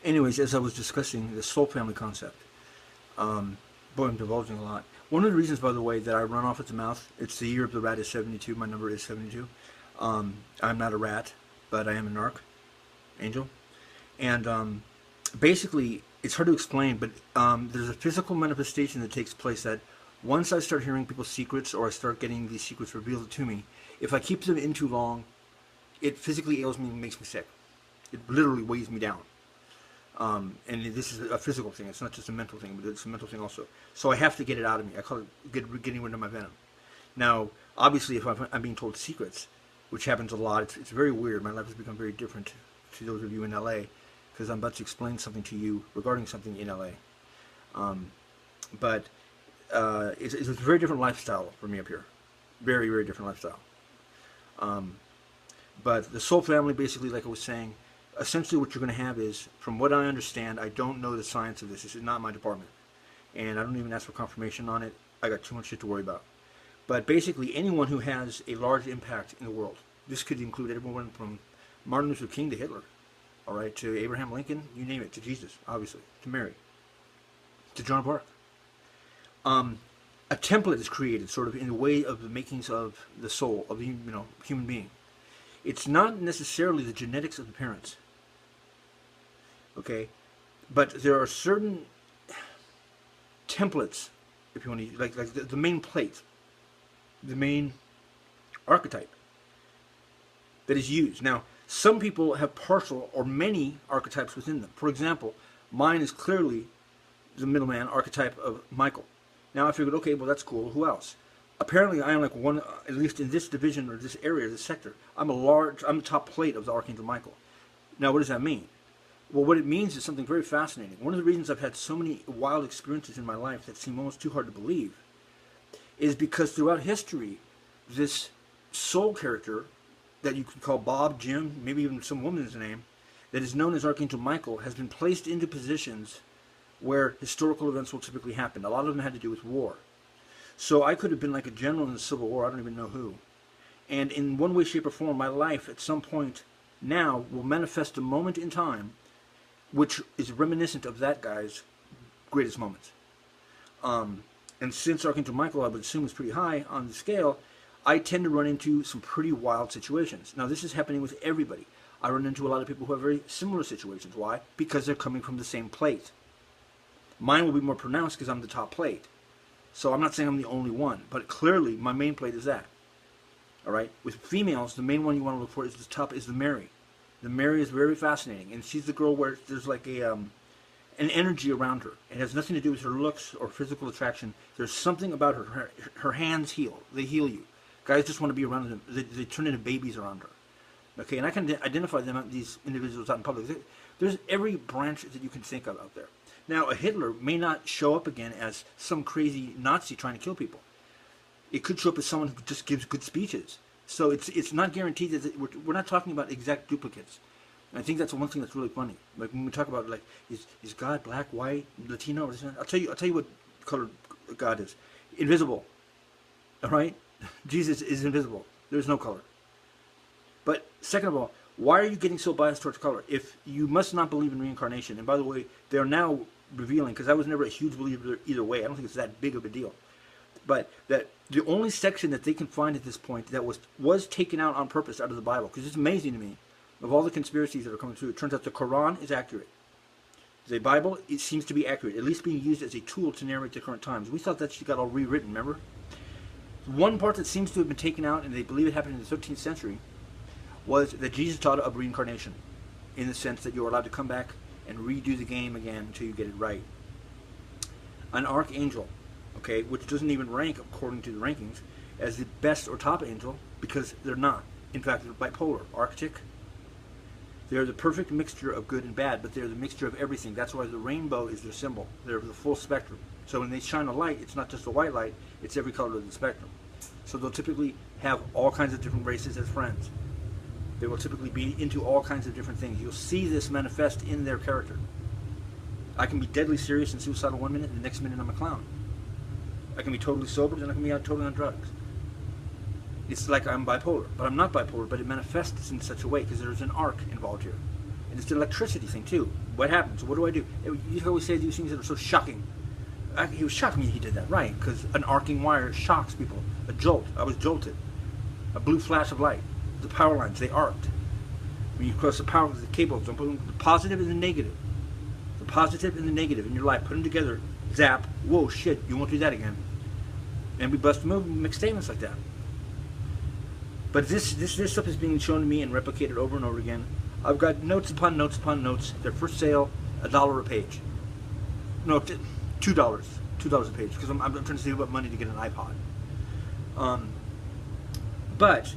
Anyways, as I was discussing the soul family concept, boy, I'm divulging a lot. One of the reasons, by the way, that I run off at the mouth, it's the year of the rat is 72. My number is 72. I'm not a rat, but I am an archangel. And basically, it's hard to explain, but there's a physical manifestation that takes place that once I start hearing people's secrets or I start getting these secrets revealed to me, if I keep them in too long, it physically ails me and makes me sick. It literally weighs me down. And this is a physical thing. It's not just a mental thing, but it's a mental thing also. So I have to get it out of me. I call it getting rid of my venom. Now, obviously, if I'm being told secrets, which happens a lot, it's very weird. My life has become very different to those of you in LA, because I'm about to explain something to you regarding something in LA. But it's a very different lifestyle for me up here. Very, very different lifestyle. But the soul family, basically, like I was saying, essentially what you're going to have is, from what I understand, I don't know the science of this. This is not my department. And I don't even ask for confirmation on it. I got too much shit to worry about. But basically, anyone who has a large impact in the world, this could include everyone from Martin Luther King to Hitler, all right, to Abraham Lincoln, you name it, to Jesus, obviously, to Mary, to Joan of Arc. A template is created, sort of in the way of the makings of the soul of the human being. It's not necessarily the genetics of the parents, okay, but there are certain templates, if you want to, like the main plate, the main archetype that is used. Now, some people have partial or many archetypes within them. For example, mine is clearly the middleman archetype of Michael. Now I figured, okay, well that's cool. Who else? Apparently, I am like one, at least in this division or this area, this sector. I'm the top plate of the Archangel Michael. Now, what does that mean? Well, what it means is something very fascinating. One of the reasons I've had so many wild experiences in my life that seem almost too hard to believe is because throughout history, this soul character that you could call Bob, Jim, maybe even some woman's name, that is known as Archangel Michael, has been placed into positions where historical events will typically happen. A lot of them had to do with war. So I could have been like a general in the Civil War, I don't even know who. And in one way, shape, or form, my life at some point now will manifest a moment in time which is reminiscent of that guy's greatest moments. And since Archangel Michael, I would assume, is pretty high on the scale, I tend to run into some pretty wild situations. Now, this is happening with everybody. I run into a lot of people who have very similar situations. Why? Because they're coming from the same plate. Mine will be more pronounced because I'm the top plate. So I'm not saying I'm the only one, but clearly my main plate is that. All right? With females, the main one you want to look for is the top, is the Mary. The Mary is very fascinating, and she's the girl where there's like an energy around her. It has nothing to do with her looks or physical attraction. There's something about her. Her hands heal. They heal you. Guys just want to be around them. They turn into babies around her. Okay, and I can identify them, these individuals out in public. There's every branch that you can think of out there. Now, a Hitler may not show up again as some crazy Nazi trying to kill people. It could show up as someone who just gives good speeches. So it's not guaranteed that we're not talking about exact duplicates. And I think that's one thing that's really funny. Like when we talk about like is God black, white, Latino? I'll tell you what color God is. Invisible. All right, Jesus is invisible. There's no color. But second of all, why are you getting so biased towards color? If you must not believe in reincarnation, and by the way, they're now revealing, because I was never a huge believer either way. I don't think it's that big of a deal. But that the only section that they can find at this point that was taken out on purpose out of the Bible, because it's amazing to me, of all the conspiracies that are coming through, it turns out the Quran is accurate. The Bible, it seems to be accurate, at least being used as a tool to narrate the current times. We thought that she got all rewritten, remember? One part that seems to have been taken out, and they believe it happened in the 13th century, was that Jesus taught of reincarnation, in the sense that you're allowed to come back and redo the game again until you get it right. An archangel, okay, which doesn't even rank, according to the rankings, as the best or top angel, because they're not. In fact, they're bipolar, arctic. They're the perfect mixture of good and bad, but they're the mixture of everything. That's why the rainbow is their symbol. They're the full spectrum. So when they shine a light, it's not just a white light, it's every color of the spectrum. So they'll typically have all kinds of different races as friends. They will typically be into all kinds of different things. You'll see this manifest in their character. I can be deadly serious and suicidal one minute, and the next minute I'm a clown. I can be totally sober, then I can be totally on drugs. It's like I'm bipolar, but I'm not bipolar, but it manifests in such a way because there's an arc involved here. And it's the electricity thing too. What happens? What do? You always say these things that are so shocking. He was shocking me he did that, right? Because an arcing wire shocks people. A jolt. I was jolted. A blue flash of light. The power lines, they arced. When you cross the power, the cables, don't put them, the positive and the negative. The positive and the negative in your life. Put them together. Zap. Whoa, shit, you won't do that again. And we bust a move and make statements like that. But this stuff is being shown to me and replicated over and over again. I've got notes upon notes upon notes. They're for sale, $1 a page. No, $2. $2 a page. Because I'm trying to save up money to get an iPod. But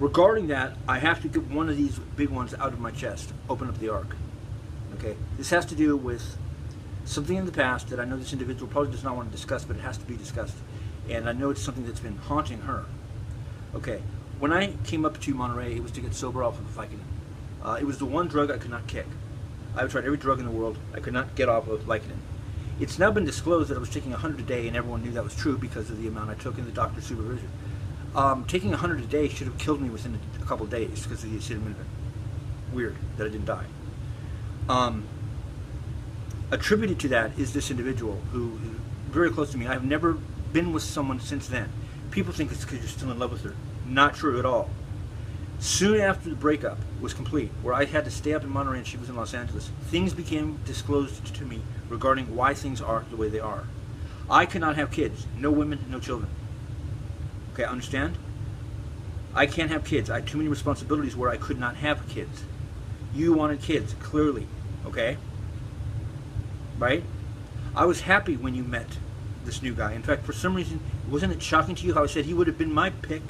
regarding that, I have to get one of these big ones out of my chest. Open up the ark. Okay? This has to do with something in the past that I know this individual probably does not want to discuss, but it has to be discussed. And I know it's something that's been haunting her. Okay, when I came up to Monterey, it was to get sober off of Vicodin. It was the one drug I could not kick. I've tried every drug in the world. I could not get off of Vicodin. It's now been disclosed that I was taking 100 a day, and everyone knew that was true because of the amount I took in the doctor's supervision. Taking 100 a day should have killed me within a couple of days because of the acetaminophen. Weird that I didn't die. Attributed to that is this individual who is very close to me. I've never been with someone since then. People think it's because you're still in love with her. Not true at all. Soon after the breakup was complete, where I had to stay up in Monterey and she was in Los Angeles, things became disclosed to me regarding why things are the way they are. I cannot have kids. No women, no children. Okay, understand? I can't have kids. I had too many responsibilities where I could not have kids. You wanted kids, clearly. Okay? Right? I was happy when you met this new guy. In fact, for some reason, wasn't it shocking to you how I said he would have been my pick?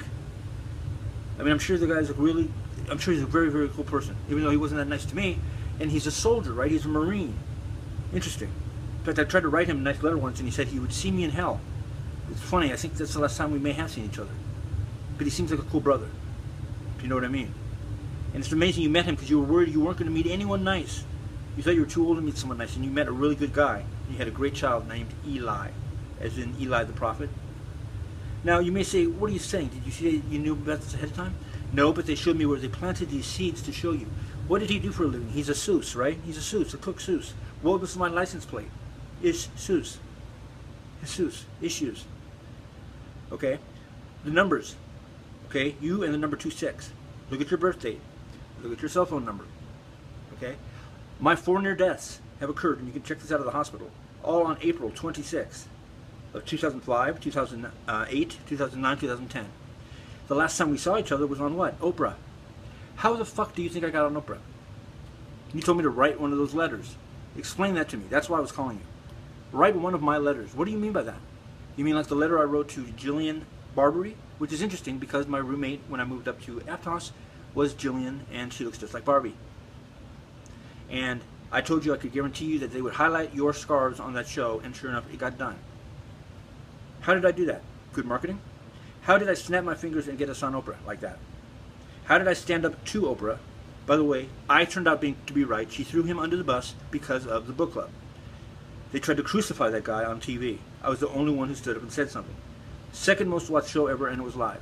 I mean, I'm sure the guy's I'm sure he's a very, very cool person, even though he wasn't that nice to me. And he's a soldier, right? He's a Marine. Interesting. In fact, I tried to write him a nice letter once, and he said he would see me in hell. It's funny. I think that's the last time we may have seen each other. But he seems like a cool brother, if you know what I mean. And it's amazing you met him because you were worried you weren't going to meet anyone nice. You thought you were too old to meet someone nice, and you met a really good guy. And you had a great child named Eli, as in Eli the prophet. Now, you may say, what are you saying? Did you say you knew about this ahead of time? No, but they showed me where they planted these seeds to show you. What did he do for a living? He's a Seuss, right? He's a Seuss, a cook Seuss. What was my license plate? Ish Seuss. Jesus. Issues. Okay? The numbers. Okay? You and the number 26. Look at your birth date. Look at your cell phone number. Okay? My 4 near deaths have occurred, and you can check this out of the hospital, all on April 26th of 2005, 2008, 2009, 2010. The last time we saw each other was on what? Oprah. How the fuck do you think I got on Oprah? You told me to write one of those letters. Explain that to me. That's why I was calling you. Write one of my letters. What do you mean by that? You mean like the letter I wrote to Jillian Barbary? Which is interesting because my roommate when I moved up to Aptos was Jillian, and she looks just like Barbie. And I told you I could guarantee you that they would highlight your scars on that show, and sure enough, it got done. How did I do that? Good marketing? How did I snap my fingers and get us on Oprah like that? How did I stand up to Oprah? By the way, I turned out to be right. She threw him under the bus because of the book club. They tried to crucify that guy on TV. I was the only one who stood up and said something. Second most watched show ever, and it was live.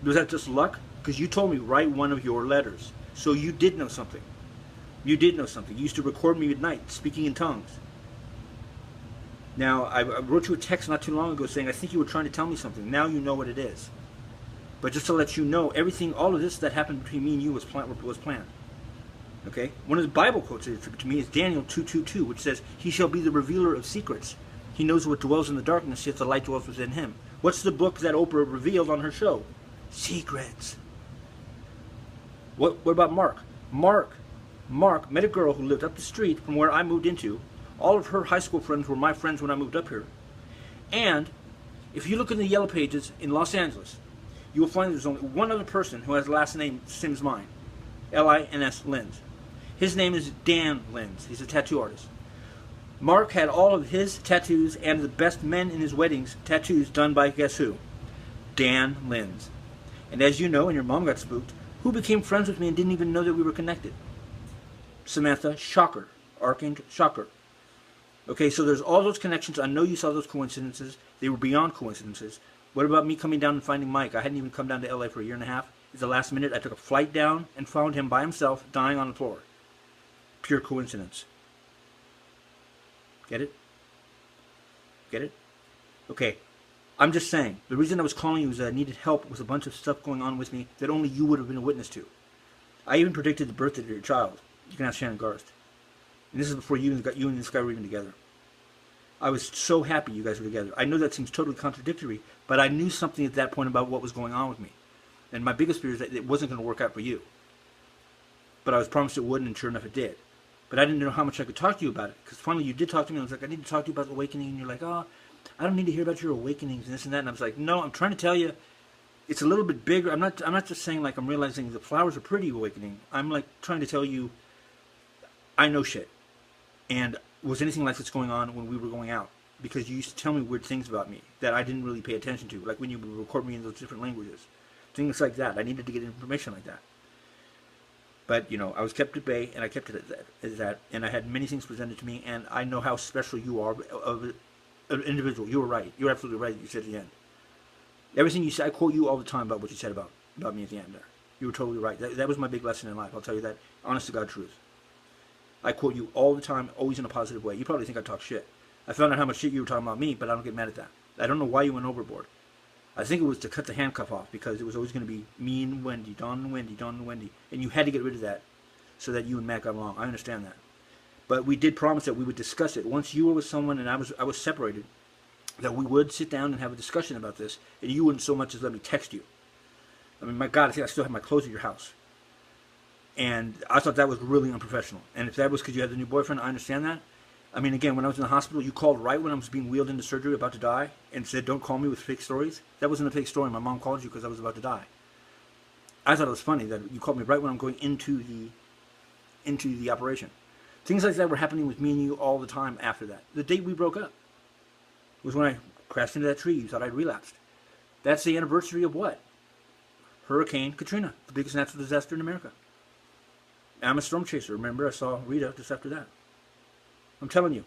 Was that just luck? Because you told me write one of your letters. So you did know something. You did know something. You used to record me at night, speaking in tongues. Now, I wrote you a text not too long ago saying, I think you were trying to tell me something. Now you know what it is. But just to let you know, everything, all of this that happened between me and you was planned. Okay? One of the Bible quotes that attributed to me is Daniel 2:2:2, which says, He shall be the revealer of secrets. He knows what dwells in the darkness, yet the light dwells within him. What's the book that Oprah revealed on her show? Secrets. What about Mark? Mark met a girl who lived up the street from where I moved into. All of her high school friends were my friends when I moved up here. And if you look in the Yellow Pages in Los Angeles, you will find there's only one other person who has the last name same as mine. L-I-N-S, Linz. His name is Dan Linz. He's a tattoo artist. Mark had all of his tattoos and the best men in his weddings tattoos done by guess who? Dan Linz. And as you know, and your mom got spooked, who became friends with me and didn't even know that we were connected? Samantha Shocker. Archangel Shocker. Okay, so there's all those connections. I know you saw those coincidences. They were beyond coincidences. What about me coming down and finding Mike? I hadn't even come down to LA for a year and a half. At the last minute, I took a flight down and found him by himself, dying on the floor. Pure coincidence. Get it? Get it? Okay. I'm just saying, the reason I was calling you is that I needed help with a bunch of stuff going on with me that only you would have been a witness to. I even predicted the birth of your child. You can ask Shannon Garst. And this is before you and this guy were even together. I was so happy you guys were together. I know that seems totally contradictory, but I knew something at that point about what was going on with me. And my biggest fear is that it wasn't going to work out for you. But I was promised it wouldn't, and sure enough it did. But I didn't know how much I could talk to you about it. Because finally you did talk to me, and I was like, I need to talk to you about awakening. And you're like, oh, I don't need to hear about your awakenings and this and that. And I was like, no, I'm trying to tell you, it's a little bit bigger. I'm not just saying like I'm realizing the flowers are pretty awakening. I'm like trying to tell you, I know shit. And was anything like this going on when we were going out? Because you used to tell me weird things about me that I didn't really pay attention to. Like when you would record me in those different languages. Things like that. I needed to get information like that. But, you know, I was kept at bay, and I kept it at that. And I had many things presented to me, and I know how special you are of an individual. You were right. You were absolutely right, you said at the end. Everything you said, I quote you all the time about what you said about me at the end there. You were totally right. That was my big lesson in life. I'll tell you that. Honest to God truth. I quote you all the time, always in a positive way. You probably think I talk shit. I found out how much shit you were talking about me, but I don't get mad at that. I don't know why you went overboard. I think it was to cut the handcuff off, because it was always going to be me and Wendy, Dawn and Wendy, Dawn and Wendy. And you had to get rid of that so that you and Matt got along. I understand that. But we did promise that we would discuss it. Once you were with someone and I was separated, that we would sit down and have a discussion about this, and you wouldn't so much as let me text you. I mean, my God, I think I still have my clothes at your house. And I thought that was really unprofessional. And if that was because you had the new boyfriend, I understand that. I mean, again, when I was in the hospital, you called right when I was being wheeled into surgery, about to die, and said, don't call me with fake stories. That wasn't a fake story. My mom called you because I was about to die. I thought it was funny that you called me right when I'm going into the operation. Things like that were happening with me and you all the time after that. The date we broke up was when I crashed into that tree. You thought I'd relapsed. That's the anniversary of what? Hurricane Katrina, the biggest natural disaster in America. I'm a storm chaser. Remember, I saw Rita just after that. I'm telling you.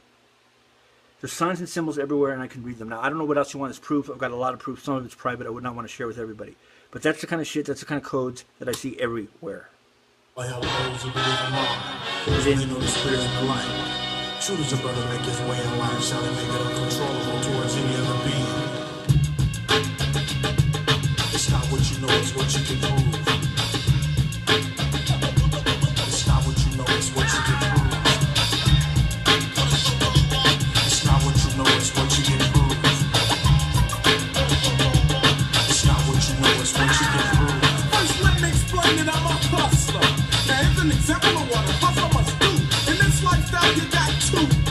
There's signs and symbols everywhere, and I can read them. Now, I don't know what else you want as proof. I've got a lot of proof. Some of it's private. I would not want to share with everybody. But that's the kind of shit, that's the kind of codes that I see everywhere. I have those who believe in law. They know the spirit of the light. True as a brother make his way in life, shall he make it uncontrollable towards any other being. It's not what you know, it's what you can prove. It's not what you know, it's what you can prove. It's not what you know, it's what you can prove. It's not what you know, it's what you can prove. First, let me explain that I'm a hustler. Now, here's an example of what a hustler must do. In this lifestyle, you got to